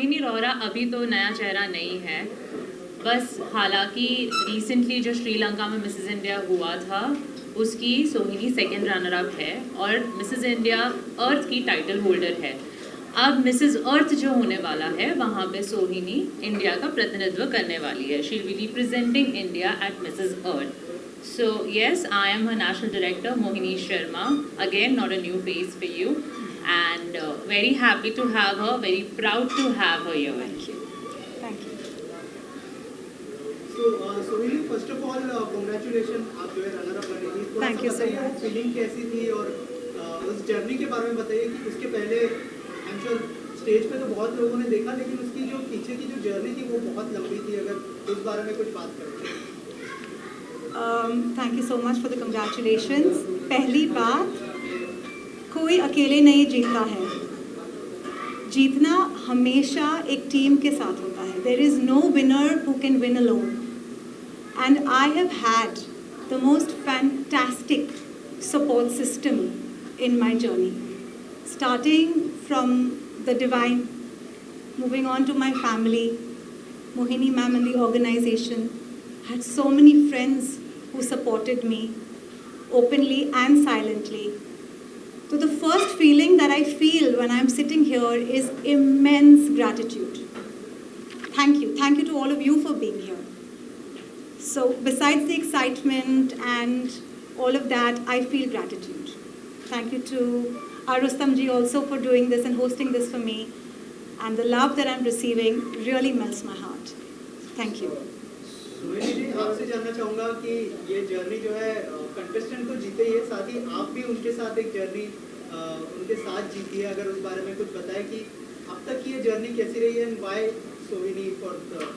सोहिनी रोहरा अभी तो नया चेहरा नहीं है, बस हालांकि रिसेंटली जो श्रीलंका में मिसेस इंडिया हुआ था उसकी सोहिनी सेकंड रनर अप है और मिसेस इंडिया अर्थ की टाइटल होल्डर है। अब मिसेस अर्थ जो होने वाला है वहाँ पे सोहिनी इंडिया का प्रतिनिधित्व करने वाली है। She will be representing India at Mrs earth. So yes, I am her national director, Mohini Sharma. Again, not a new face for you, and very happy to have her. Very proud to have her here. Thank you. Thank you. So, Sohini, first of all, congratulations. आप जो है runner up बनी थी। Thank you so much. Feeling कैसी थी और उस journey के बारे में बताइए कि उसके पहले आई एम श्योर स्टेज पे तो बहुत लोगों ने देखा, लेकिन उसकी जो पीछे की जो जर्नी थी वो बहुत लंबी थी। अगर उस बारे में कुछ बात करें। Thank you so much for the congratulations. पहली बात, कोई अकेले नहीं जीतता है, जीतना हमेशा एक टीम के साथ होता है। There is no winner who can win alone, and I have had the most fantastic support system in my journey, starting from the divine, moving on to my family, Mohini ma'am and the organization. Had so many friends who supported me openly and silently. So the first feeling that I feel when I'm sitting here is immense gratitude. Thank you to all of you for being here. So besides the excitement and all of that, I feel gratitude. Thank you to Rustam ji also for doing this and hosting this for me, and the love that I'm receiving really melts my heart. Thank you. सोहिनी जी, आपसे जानना चाहूँगा कि ये journey जो है contestant तो जीते ही है, साथ ही आप भी उनके साथ एक जर्नी उनके साथ जीती है। अगर उस बारे में कुछ बताएं कि अब तक की ये जर्नी कैसी रही है and why Sohini for the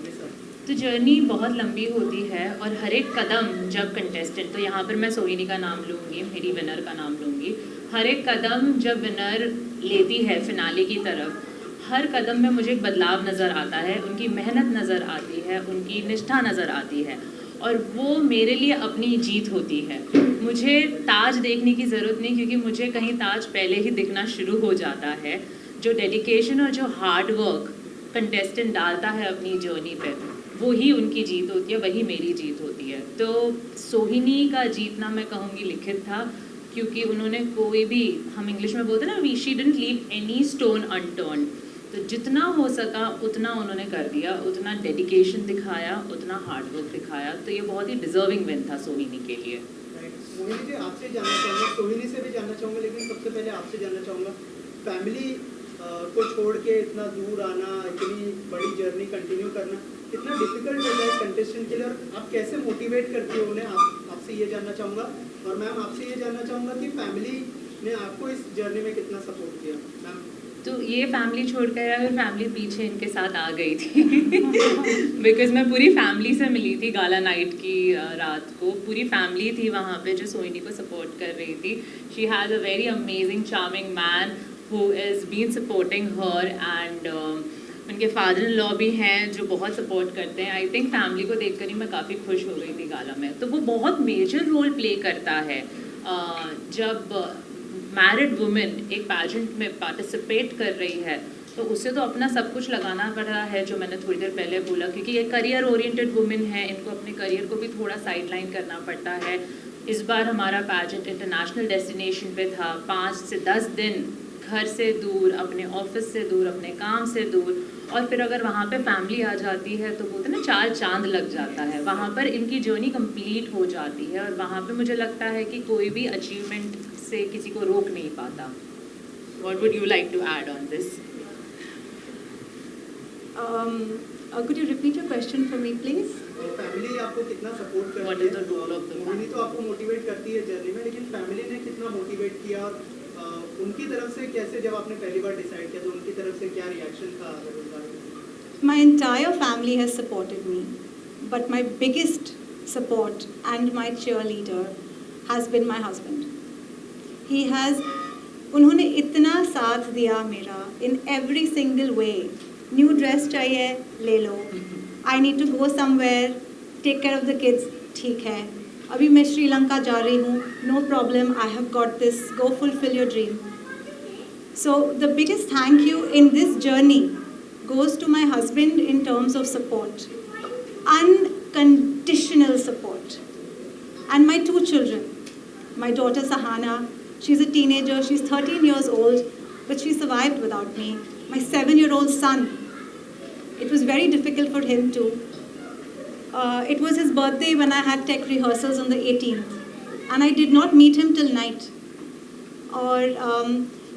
mission. तो जर्नी बहुत लंबी होती है और हर एक कदम जब कंटेस्टेंट, तो यहाँ पर मैं सोहिनी का नाम लूँगी, मेरी विनर का नाम लूँगी, हर एक कदम जब विनर लेती है फिनाले की तरफ, हर कदम में मुझे एक बदलाव नज़र आता है, उनकी मेहनत नज़र आती है, उनकी निष्ठा नज़र आती है और वो मेरे लिए अपनी जीत होती है। मुझे ताज देखने की ज़रूरत नहीं, क्योंकि मुझे कहीं ताज पहले ही दिखना शुरू हो जाता है। जो डेडिकेशन और जो हार्ड वर्क कंटेस्टेंट डालता है अपनी जर्नी पे, वो ही उनकी जीत होती है, वही मेरी जीत होती है। तो सोहिनी का जीतना मैं कहूँगी लिखित था, क्योंकि उन्होंने कोई भी, हम इंग्लिश में बोलते हैं ना, she didn't leave any stone unturned. तो जितना हो सका उतना उन्होंने कर दिया, उतना डेडिकेशन दिखाया, उतना हार्ड वर्क दिखाया। तो ये बहुत ही डिजर्विंग विन था सोहिनी के लिए। मोहिनी जी, आपसे जानना चाहूँगा, सोहिनी से भी जानना चाहूँगा, लेकिन सबसे पहले आपसे जानना चाहूँगा, फैमिली को छोड़ के इतना दूर आना, इतनी बड़ी जर्नी कंटिन्यू करना कितना डिफिकल्ट होता है कंटेस्टेंट के लिए, और आप कैसे मोटिवेट करती हो उन्हें, आपसे ये जानना चाहूँगा। और मैम, आपसे ये जानना चाहूँगा कि फैमिली ने आपको इस जर्नी में कितना सपोर्ट किया। मैम, तो ये फैमिली छोड़कर अगर फैमिली पीछे इनके साथ आ गई थी बिकॉज मैं पूरी फैमिली से मिली थी गाला नाइट की रात को, पूरी फैमिली थी वहाँ पे जो सोहिनी को सपोर्ट कर रही थी। She has a very amazing charming man who is been supporting her, and उनके फादर इन लॉ भी हैं जो बहुत सपोर्ट करते हैं। आई थिंक फैमिली को देखकर ही मैं काफ़ी खुश हो गई थी गाला में। तो वो बहुत मेजर रोल प्ले करता है जब मैरिड वुमेन एक पैजेंट में पार्टिसिपेट कर रही है, तो उसे तो अपना सब कुछ लगाना पड़ रहा है, जो मैंने थोड़ी देर पहले बोला, क्योंकि ये करियर ओरिएंटेड वुमेन है, इनको अपने करियर को भी थोड़ा साइडलाइन करना पड़ता है। इस बार हमारा पैजेंट इंटरनेशनल डेस्टिनेशन पे था, 5 से 10 दिन घर से दूर, अपने ऑफिस से दूर, अपने काम से दूर, और फिर अगर वहाँ पे फैमिली आ जाती है तो बोलते हैं ना, 4 चांद लग जाता है। वहाँ पर इनकी जर्नी कंप्लीट हो जाती है और वहाँ पे मुझे लगता है कि कोई भी अचीवमेंट से किसी को रोक नहीं पाता। What would you like to add on this? Could you repeat your question for me, please? Family आपको कितना सपोर्ट करती है? What is the role of the Mohini तो आपको मोटिवेट करती है जर्नी में, लेकिन फैमिली ने कितना मोटिवेट किया, और उनकी तरफ से कैसे, जब आपने पहली बार डिसाइड किया तो उनकी तरफ से क्या रिएक्शन था? My entire family has supported me, but my biggest support and my cheerleader has been my husband. He has, उन्होंने इतना साथ दिया मेरा in every single way. New dress चाहिए, ले लो। I need to go somewhere, take care of the kids, ठीक है। अभी मैं श्रीलंका जा रही हूँ, no problem, I have got this, go fulfill your dream. So the biggest thank you in this journey goes to my husband in terms of support, unconditional support, and my 2 children. My daughter Sahana, she's a teenager, she's 13 years old, but she survived without me. My 7-year-old son, it was very difficult for him too. It was his birthday when I had tech rehearsals on the 18th, and I did not meet him till night. और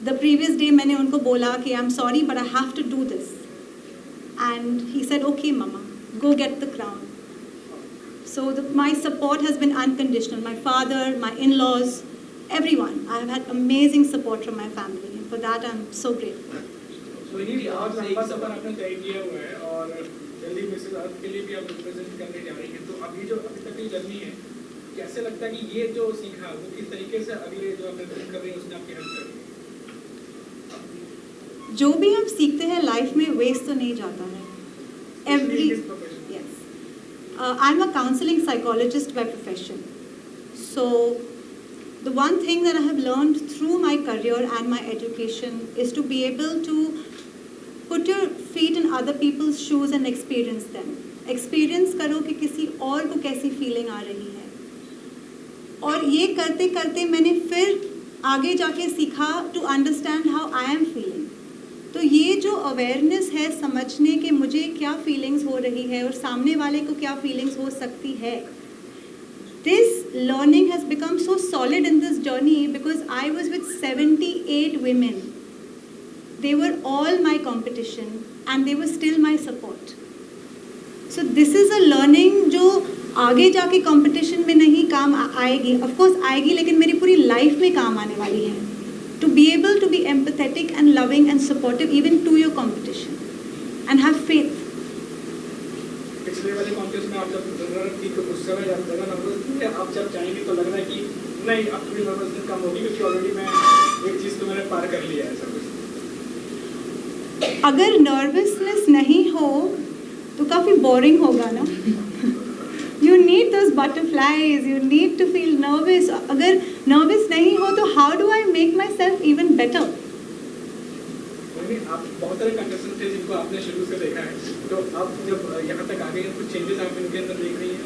the previous day मैंने उनको बोला कि I'm sorry but I have to do this, and he said okay mama, go get the crown. So my support has been unconditional. My father, my in-laws, everyone. I have had amazing support from my family, and for that I'm so grateful. So ये बहुत लंबा सफर आपने तय किया हुआ है और जल्दी मिसेस अर्थ के लिए भी आप रिप्रेजेंट करने जा रही हैं, तो अभी जो अभी तक की जर्नी है, कैसे लगता है कि ये जो सीखा वो किस तरीके से अगले जो आप रिप्रेजेंट कर रही हैं उसने आपकी हेल्प करी? जो भी हम सीखते हैं लाइफ में वेस्ट तो नहीं जाता है. Every yes, I'm a counseling psychologist by profession. So the one thing that I have learned through my career and my education is to be able to put your feet in other people's shoes and experience them. Experience करो कि किसी और को कैसी feeling आ रही है, और ये करते करते मैंने फिर आगे जाके सीखा to understand how I am feeling. तो ये जो अवेयरनेस है समझने के मुझे क्या फीलिंग्स हो रही है और सामने वाले को क्या फीलिंग्स हो सकती है, this learning has become so solid in this journey because I was with 78 women. They were all my competition and they were still my support. So this is a learning जो आगे जाके competition में नहीं काम आएगी, of course आएगी, लेकिन मेरी पूरी लाइफ में काम आने वाली है. To be able to be empathetic and loving and supportive even to your competition and have faith. पिछले वाले कॉन्टेस्ट में आप जब विनर थी तो उस समय जब ज़्यादा नर्वस थी, आप जब जाएंगे तो लग रहा है कि नहीं अब थोड़ी नर्वसनेस कम होगी क्योंकि ऑलरेडी मैं एक चीज़ तो मैंने पार कर लिया है सब कुछ. अगर नर्वसनेस नहीं हो तो काफ़ी बोरिंग होगा ना. You need those butterflies, you need to feel nervous. अगर nervous नहीं हो तो how do I make myself even better? आप बहुत सारे कंटेस्टेंट थे जिनको आपने शुरू से देखा है, तो अब जब यहाँ तक आ गए हैं कुछ चेंजेस आप इनके अंदर देख रही हैं?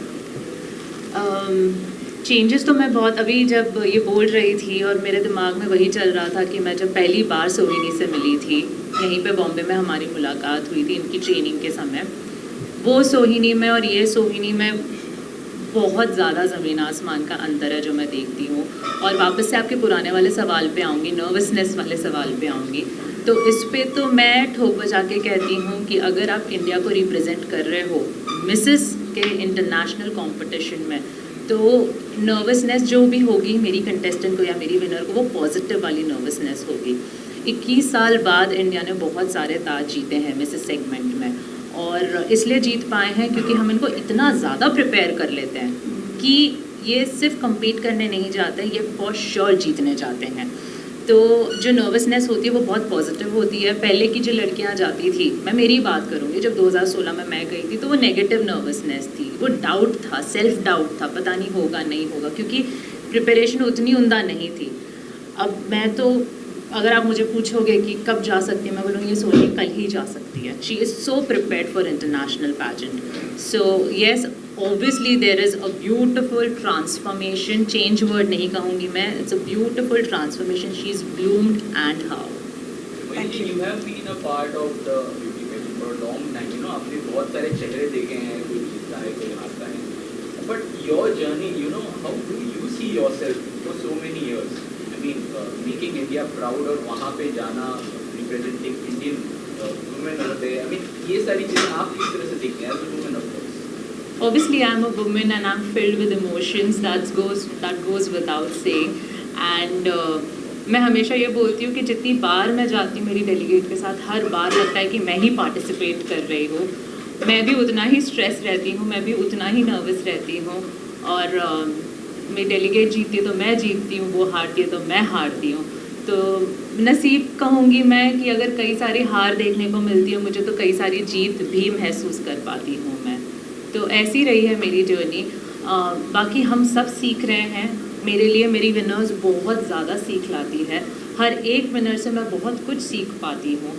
चेंजेस तो मैं बहुत अभी जब ये बोल रही थी और मेरे दिमाग में वही चल रहा था कि मैं जब पहली बार सोहिनी से मिली थी, यहीं पे बॉम्बे में हमारी मुलाकात हुई थी इनकी ट्रेनिंग के समय, वो सोहिनी में और ये सोहिनी में बहुत ज़्यादा ज़मीन आसमान का अंतर है जो मैं देखती हूँ. और वापस से आपके पुराने वाले सवाल पे आऊँगी, नर्वसनेस वाले सवाल पे आऊँगी. तो इस पे तो मैं ठोक बजा के कहती हूँ कि अगर आप इंडिया को रिप्रेजेंट कर रहे हो मिसेस के इंटरनेशनल कंपटीशन में, तो नर्वसनेस जो भी होगी मेरी कंटेस्टेंट को या मेरी विनर को, वो पॉजिटिव वाली नर्वसनेस होगी. 21 साल बाद इंडिया ने बहुत सारे ताज जीते हैं मिसेस सेगमेंट में, और इसलिए जीत पाए हैं क्योंकि हम इनको इतना ज़्यादा प्रिपेयर कर लेते हैं कि ये सिर्फ compete करने नहीं जाते, ये फॉर श्योर जीतने जाते हैं. तो जो नर्वसनेस होती है वो बहुत पॉजिटिव होती है. पहले की जो लड़कियां जाती थी, मैं मेरी बात करूँगी, जब 2016 में मैं गई थी तो वो नेगेटिव नर्वसनेस थी, वो डाउट था, सेल्फ डाउट था, पता नहीं होगा नहीं होगा, क्योंकि प्रिपरेशन उतनी उम्दा नहीं थी. अब मैं तो अगर आप मुझे पूछोगे कि कब जा सकती है, मैं बोलूँगी ये सोनी कल ही जा सकती है. She is so prepared for international pageant. So yes, obviously there is a beautiful transformation. Change word नहीं कहूँगी मैं, it's a beautiful transformation. She is bloomed and how. Thank you. You have been a part of the beauty pageant for a long time. You know, आपने बहुत सारे चेहरे देखे हैं, कोई जीतता है, कोई हारता है. But your journey, you know, how do you see yourself for so many years? I mean, making India proud और वहाँ पे जाना, representing Indian women over there. I mean, ये सारी चीज़ें आप किस तरह से देखते हैं as a woman of course? Obviously, I'm a woman and I'm filled with emotions. That goes without saying. And मैं हमेशा ये बोलती हूँ कि जितनी बार मैं जाती हूँ मेरी डेलीगेट के साथ, हर बार लगता है कि मैं ही पार्टिसिपेट कर रही हूँ. मैं भी उतना ही स्ट्रेस रहती हूँ, मैं भी उतना ही नर्वस रहती हूँ. और मेरी डेलीगेट जीतती है तो मैं जीतती हूँ, वो हारती है तो मैं हारती हूँ. तो नसीब कहूँगी मैं कि अगर कई सारी हार देखने को मिलती है मुझे, तो कई सारी जीत भी महसूस कर पाती हूँ मैं. तो ऐसी रही है मेरी जर्नी. बाकी हम सब सीख रहे हैं. मेरे लिए मेरी विनर्स बहुत ज़्यादा सीख लाती है. हर एक विनर से मैं बहुत कुछ सीख पाती हूँ.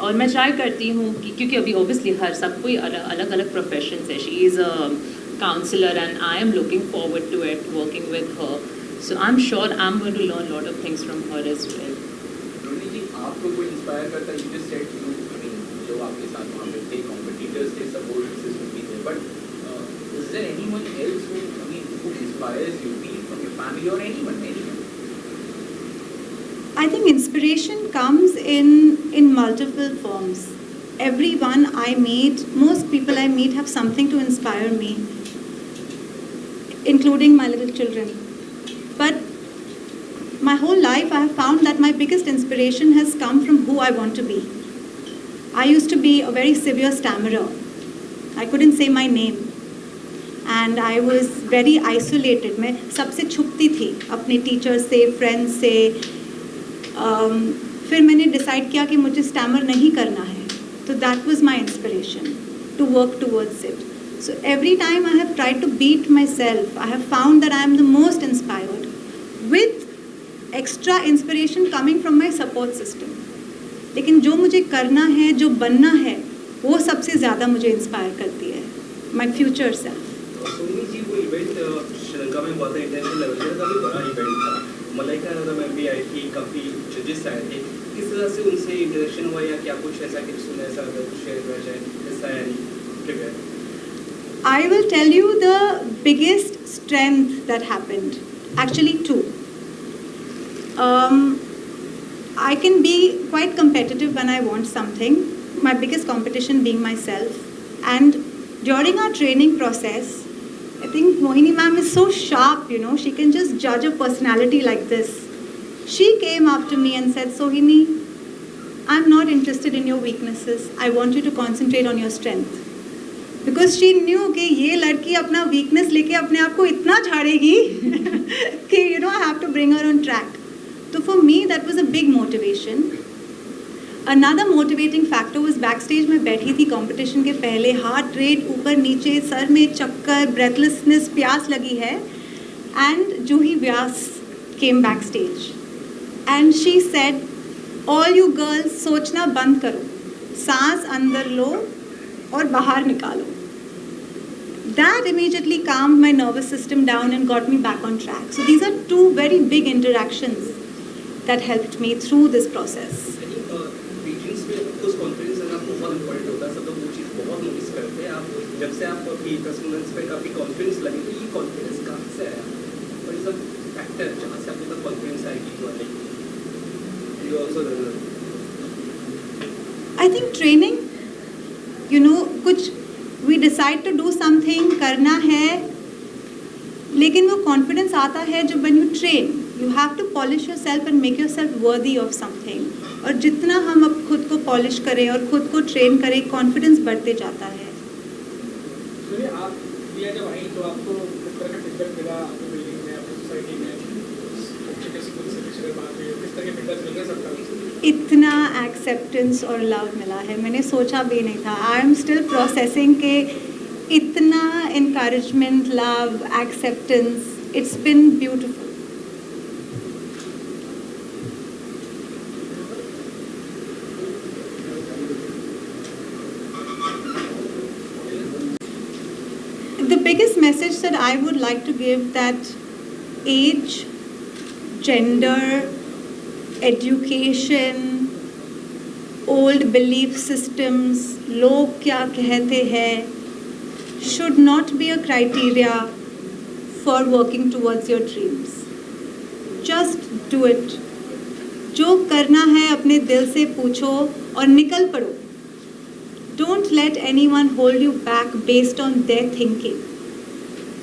और मैं ट्राई करती हूँ कि क्योंकि अभी ऑब्वियसली हर सब कोई अलग अलग प्रोफेशन है. She is a counsellor and I am looking forward to it working with her. So I am sure I am going to learn lot of things from her as well. Rohini ji, आपको कोई inspire करता है? You just said you, I mean जो आपके साथ वहाँ पे थे, कॉम्पिटिटर्स थे, सपोर्ट सिस्टम भी थे, but is there anyone else who, I mean, who inspires you, be from your family और anyone? I think inspiration comes in multiple forms. Everyone I meet, most people I meet have something to inspire me, including my little children. But my whole life I have found that my biggest inspiration has come from who I want to be. I used to be a very severe stammerer. I couldn't say my name. And I was very isolated. मैं सबसे छुपती थी अपने teachers से, friends से. फिर मैंने decide किया कि मुझे स्टैमर नहीं करना है, तो that was my inspiration to work towards it. So every time I have tried to beat my self. I have found that I am the most inspired with extra inspiration coming from my support system. लेकिन जो मुझे करना है, जो बनना है, वो सबसे ज़्यादा मुझे इंस्पायर करती है, my future self. Soni ji, वो इवेंट श्रीलंका में हुआ था, इंटरनेशनल लेवल पे काफ़ी बड़ा इवेंट था. मलाइका अरोड़ा मैम भी आई थी, काफ़ी जजेस आए थे. किस तरह से उनसे इंटरेक्शन हुआ या क्या कुछ ऐसा कि सुना, ऐसा अगर कुछ शेयर किया जाए, ऐसा है नहीं? I will tell you the biggest strength that happened. Actually, two. I can be quite competitive when I want something. My biggest competition being myself. And during our training process, I think Mohini ma'am is so sharp, you know, she can just judge a personality like this. She came up to me and said, Sohini, I'm not interested in your weaknesses. I want you to concentrate on your strength. Because she knew कि ये लड़की अपना weakness लेके अपने आप को इतना झाड़ेगी कि you know I have to bring her on track. So for me that was a big motivation. Another motivating factor was backstage. मैं बैठी थी कंपटीशन के पहले, हार्ट रेट ऊपर नीचे, सर में चक्कर, ब्रेथलेसनेस, प्यास लगी है. And Juhi Vyas came backstage and she said, all you girls सोचना बंद करो, सांस अंदर लो और बाहर निकालो. That immediately calmed my nervous system down and got me back on track. So these are two very big interactions that helped me through this process. उस confidence लेना बहुत इंपॉर्टेंट होता है. सब लोग वो चीज़ बहुत नोटिस करते हैं. आप जब से आप अपनी परफॉर्मेंस पे काफ़ी कॉन्फिडेंस लगे, तो ये कॉन्फिडेंस कहाँ से आया? और इज अ फैक्टर जहाँ से आपके पास कॉन्फिडेंस आएगी जो आएगी. You also I think training, you know, कुछ we decide to do something, करना है, लेकिन वो कॉन्फिडेंस आता है जब when you train. You have to polish yourself and make yourself worthy of something. और जितना हम अब खुद को पॉलिश करें और खुद को ट्रेन करें, कॉन्फिडेंस बढ़ते जाता है. चलिए, आप इंडिया जब आई तो आपको किस तरह का फीडबैक मिला आपको बिल्डिंग में, आपकी सोसाइटी में? किस तरह के फीडबैक मिल रहे सबका? इतना एक्सेप्टेंस और लव मिला है, मैंने सोचा भी नहीं था. आई एम स्टिल प्रोसेसिंग के इतना encouragement, love, acceptance. It's been beautiful. The biggest message that I would like to give, that age, gender, education, old belief systems, लोग क्या कहते हैं, should not be a criteria for working towards your dreams. Just do it. जो करना है अपने दिल से पूछो और निकल पड़ो. Don't let anyone hold you back based on their thinking.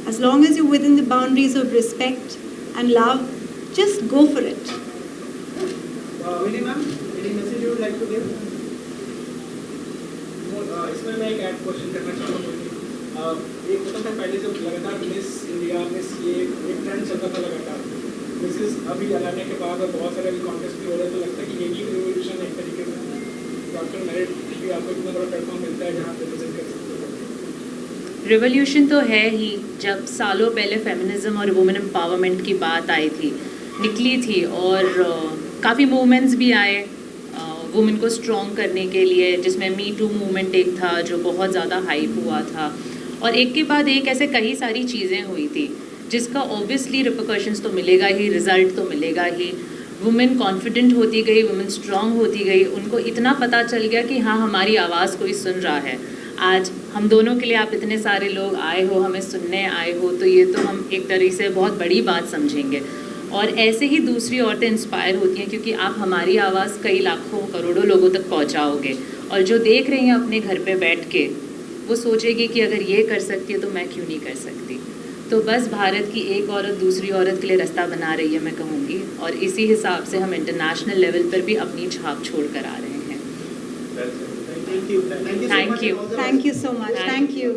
As long as you're within the boundaries of respect and love, just go for it. Vinny ma'am, any message you would like to give? इसमें मैं एक add question करना चाहूँगा. एक होता था पहले जब लगातार मिस इंडिया, मिस ये एक ट्रेंड चलता था लगातार. मिसेस अभी लाने के बाद और बहुत सारे कॉन्टेस्ट भी हो रहे हैं, तो लगता है कि ये भी रिवोल्यूशन एक तरीके से डॉक्टर मेरिट भी आपको इतना बड़ा प्लेटफॉर्म मिलता है जहाँ पे प्रेजेंट कर सकते हो. रिवोल्यूशन तो है ही. जब सालों पहले फेमिनिज्म और वुमेन एम्पावरमेंट की बात आई थी, निकली थी, और काफ़ी मूवमेंट्स भी आए, वुमेन को स्ट्रॉन्ग करने के लिए, जिसमें मी टू मूवमेंट एक था जो बहुत ज़्यादा हाइप हुआ था, और एक के बाद एक ऐसे कई सारी चीज़ें हुई थी जिसका ऑब्वियसली रिपरकशंस तो मिलेगा ही, रिज़ल्ट तो मिलेगा ही। वुमेन कॉन्फिडेंट होती गई, वुमेन स्ट्रॉन्ग होती गई, उनको इतना पता चल गया कि हाँ हमारी आवाज़ कोई सुन रहा है। आज हम दोनों के लिए आप इतने सारे लोग आए हो, हमें सुनने आए हो, तो ये तो हम एक तरीके से बहुत बड़ी बात समझेंगे। और ऐसे ही दूसरी औरतें इंस्पायर होती हैं क्योंकि आप हमारी आवाज़ कई लाखों करोड़ों लोगों तक पहुंचाओगे, और जो देख रही हैं अपने घर पे बैठ के वो सोचेगी कि अगर ये कर सकती है तो मैं क्यों नहीं कर सकती। तो बस भारत की एक औरत दूसरी औरत के लिए रास्ता बना रही है, मैं कहूँगी, और इसी हिसाब से हम इंटरनेशनल लेवल पर भी अपनी छाप छोड़ कर आ रहे हैं। Thank you Thank you. Thank you so much. Thank you.